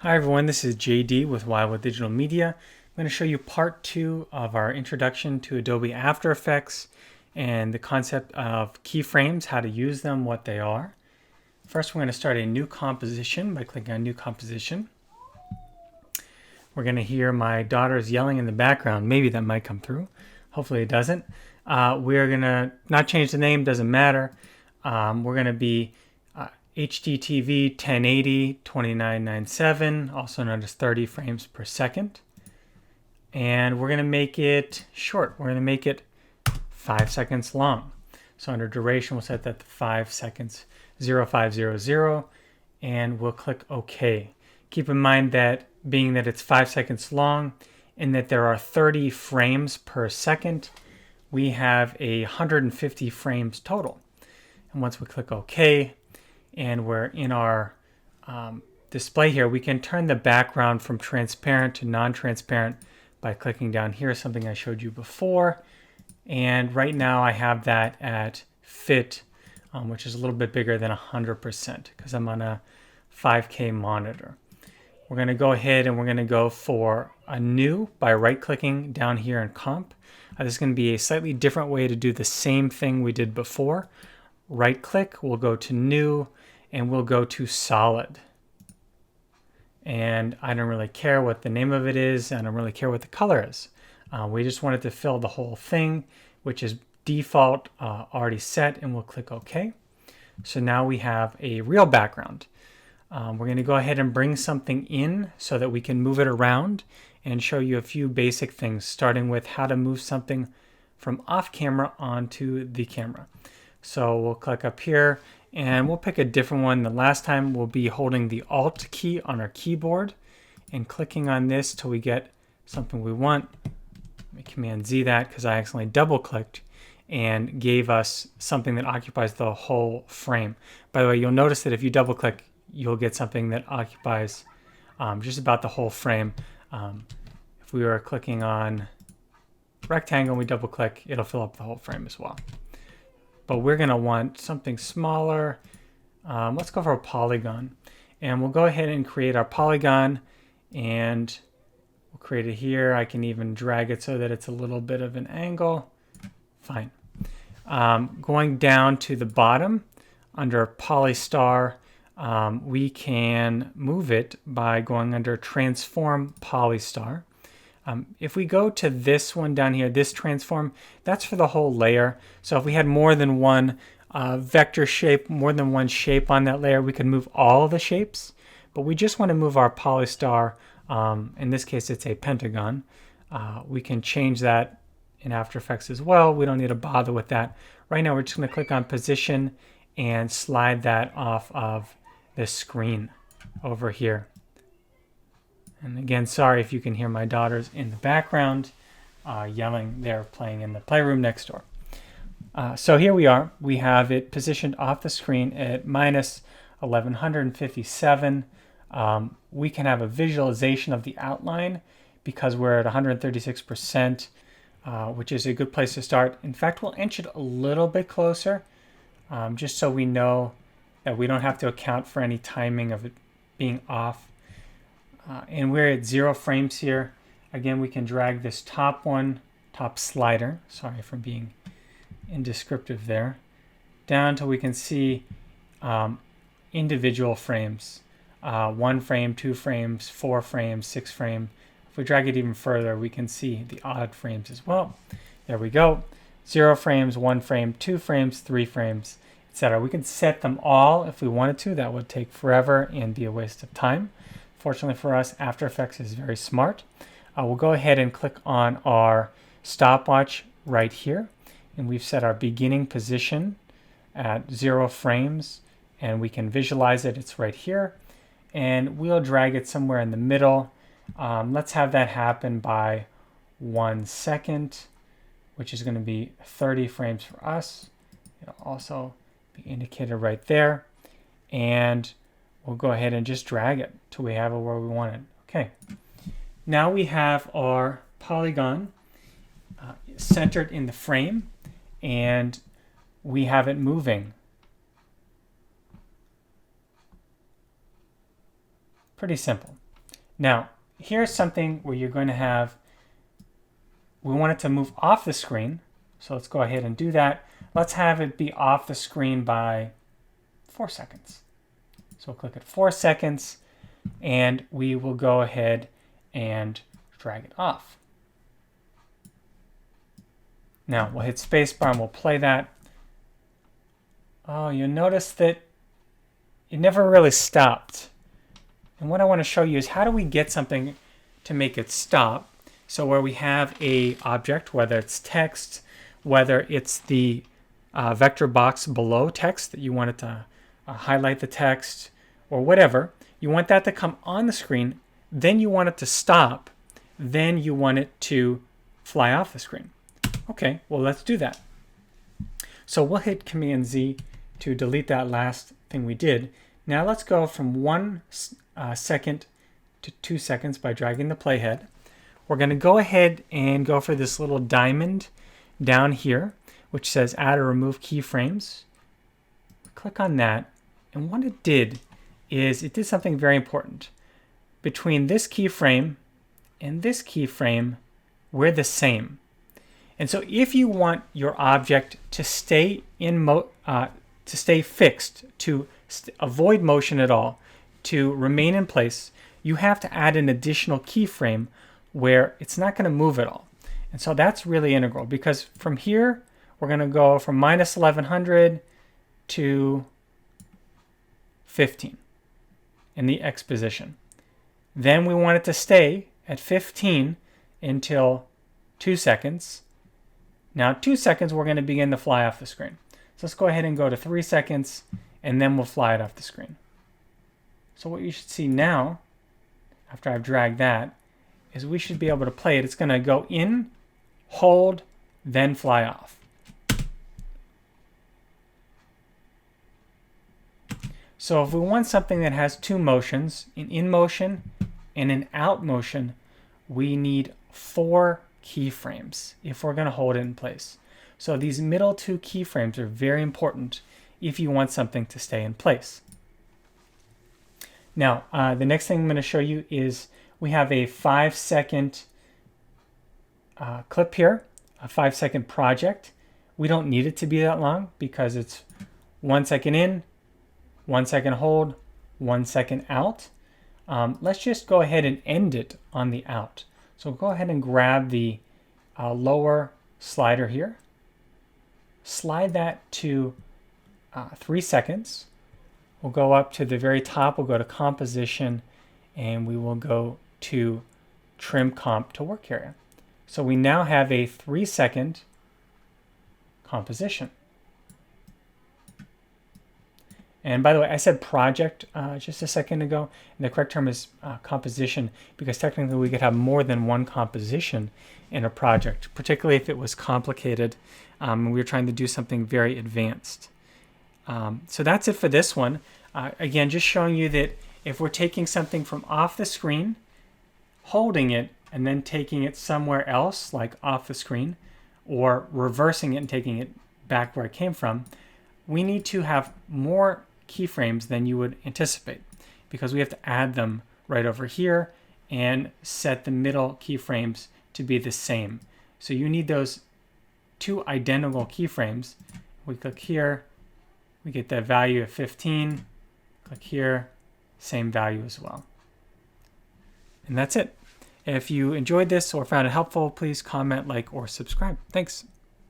Hi everyone, this is JD with Wildwood Digital Media. I'm going to show you part 2 of our introduction to Adobe After Effects and the concept of keyframes, how to use them, what they are. First, we're going to start a new composition by clicking on New Composition. We're going to hear my daughter's yelling in the background. Maybe that might come through. Hopefully it doesn't. We're going to not change the name, doesn't matter. We're going to be HDTV 1080 2997, also known as 30 frames per second. And we're going to make it short. We're going to make it 5 seconds long. So under duration, we'll set that to 5 seconds, 0500, and we'll click OK. Keep in mind that being that it's 5 seconds long and that there are 30 frames per second, we have 150 frames total. And once we click OK, and we're in our display here, we can turn the background from transparent to non-transparent by clicking down here, something I showed you before. And right now I have that at fit, which is a little bit bigger than 100% because I'm on a 5K monitor. We're going to go ahead and we're going to go for a new by right-clicking down here in comp. This is going to be a slightly different way to do the same thing we did before. Right-click, we'll go to new, and we'll go to solid. And I don't really care what the name of it is. I don't really care what the color is. We just want it to fill the whole thing, which is default already set, and we'll click OK. So now we have a real background. We're going to go ahead and bring something in so that we can move it around and show you a few basic things, starting with how to move something from off camera onto the camera. So we'll click up here and we'll pick a different one. The last time we'll be holding the Alt key on our keyboard and clicking on this till we get something we want. Let me Command Z that because I accidentally double clicked and gave us something that occupies the whole frame. By the way, you'll notice that if you double click, you'll get something that occupies just about the whole frame. If we were clicking on rectangle and we double click, it'll fill up the whole frame as well. But we're going to want something smaller. Let's go for a polygon. And we'll go ahead and create our polygon. And we'll create it here. I can even drag it so that it's a little bit of an angle. Fine. Going down to the bottom, under Polystar, we can move it by going under Transform Polystar. If we go to this one down here, this transform, that's for the whole layer. So if we had more than one vector shape, more than one shape on that layer, we could move all of the shapes. But we just want to move our polystar. In this case, it's a pentagon. We can change that in After Effects as well. We don't need to bother with that. Right now, we're just going to click on position and slide that off of the screen over here. And again, sorry if you can hear my daughters in the background yelling. They're playing in the playroom next door. So here we are. We have it positioned off the screen at minus 1157. We can have a visualization of the outline because we're at 136%, which is a good place to start. In fact, we'll inch it a little bit closer just so we know that we don't have to account for any timing of it being off. And we're at 0 frames here. Again, we can drag this top slider, sorry for being indescriptive there, down till we can see individual frames. 1 frame, 2 frames, 4 frames, 6 frames. If we drag it even further, we can see the odd frames as well. There we go. 0 frames, 1 frame, 2 frames, 3 frames, etc. We can set them all if we wanted to. That would take forever and be a waste of time. Fortunately for us, After Effects is very smart. We'll go ahead and click on our stopwatch right here. And we've set our beginning position at 0 frames. And we can visualize it. It's right here. And we'll drag it somewhere in the middle. Let's have that happen by 1 second, which is going to be 30 frames for us. It'll also be indicated right there. And we'll go ahead and just drag it till we have it where we want it. Okay. Now we have our polygon centered in the frame, and we have it moving. Pretty simple. Now, here's something where you're going to have, we want it to move off the screen. So let's go ahead and do that. Let's have it be off the screen by 4 seconds. So we'll click at 4 seconds and we will go ahead and drag it off. Now we'll hit spacebar and we'll play that. Oh, you'll notice that it never really stopped. And what I want to show you is how do we get something to make it stop. So where we have a object, whether it's text, whether it's the vector box below text that you want it to highlight the text or whatever, you want that to come on the screen, then you want it to stop, then you want it to fly off the screen. Okay, well, let's do that. So we'll hit Command Z to delete that last thing we did. Now let's go from 1 second to 2 seconds by dragging the playhead. We're going to go ahead and go for this little diamond down here, which says add or remove keyframes. Click on that, and what it did is it did something very important. Between this keyframe and this keyframe, we're the same. And so if you want your object to stay fixed, to avoid motion at all, to remain in place, you have to add an additional keyframe where it's not going to move at all. And so that's really integral, because from here we're going to go from -1100 to 15 in the X position. Then we want it to stay at 15 until 2 seconds. Now 2 seconds we're going to begin to fly off the screen. So let's go ahead and go to 3 seconds and then we'll fly it off the screen. So what you should see now, after I've dragged that, is we should be able to play it. It's going to go in, hold, then fly off. So if we want something that has two motions, an in motion and an out motion, we need 4 keyframes if we're going to hold it in place. So these middle 2 keyframes are very important if you want something to stay in place. Now, the next thing I'm going to show you is we have a 5-second clip here, a 5-second project. We don't need it to be that long because it's 1 second in, 1 second hold, 1 second out. Let's just go ahead and end it on the out. So go ahead and grab the lower slider here. Slide that to 3 seconds. We'll go up to the very top, we'll go to composition, and we will go to trim comp to work area. So we now have a 3-second composition. And by the way, I said project just a second ago, and the correct term is composition, because technically we could have more than one composition in a project, particularly if it was complicated and we were trying to do something very advanced. So that's it for this one. Again, just showing you that if we're taking something from off the screen, holding it, and then taking it somewhere else, like off the screen, or reversing it and taking it back where it came from, we need to have more keyframes than you would anticipate, because we have to add them right over here and set the middle keyframes to be the same. So you need those 2 identical keyframes. We click here, we get that value of 15, click here, same value as well. And that's it. If you enjoyed this or found it helpful, please comment, like, or subscribe. Thanks.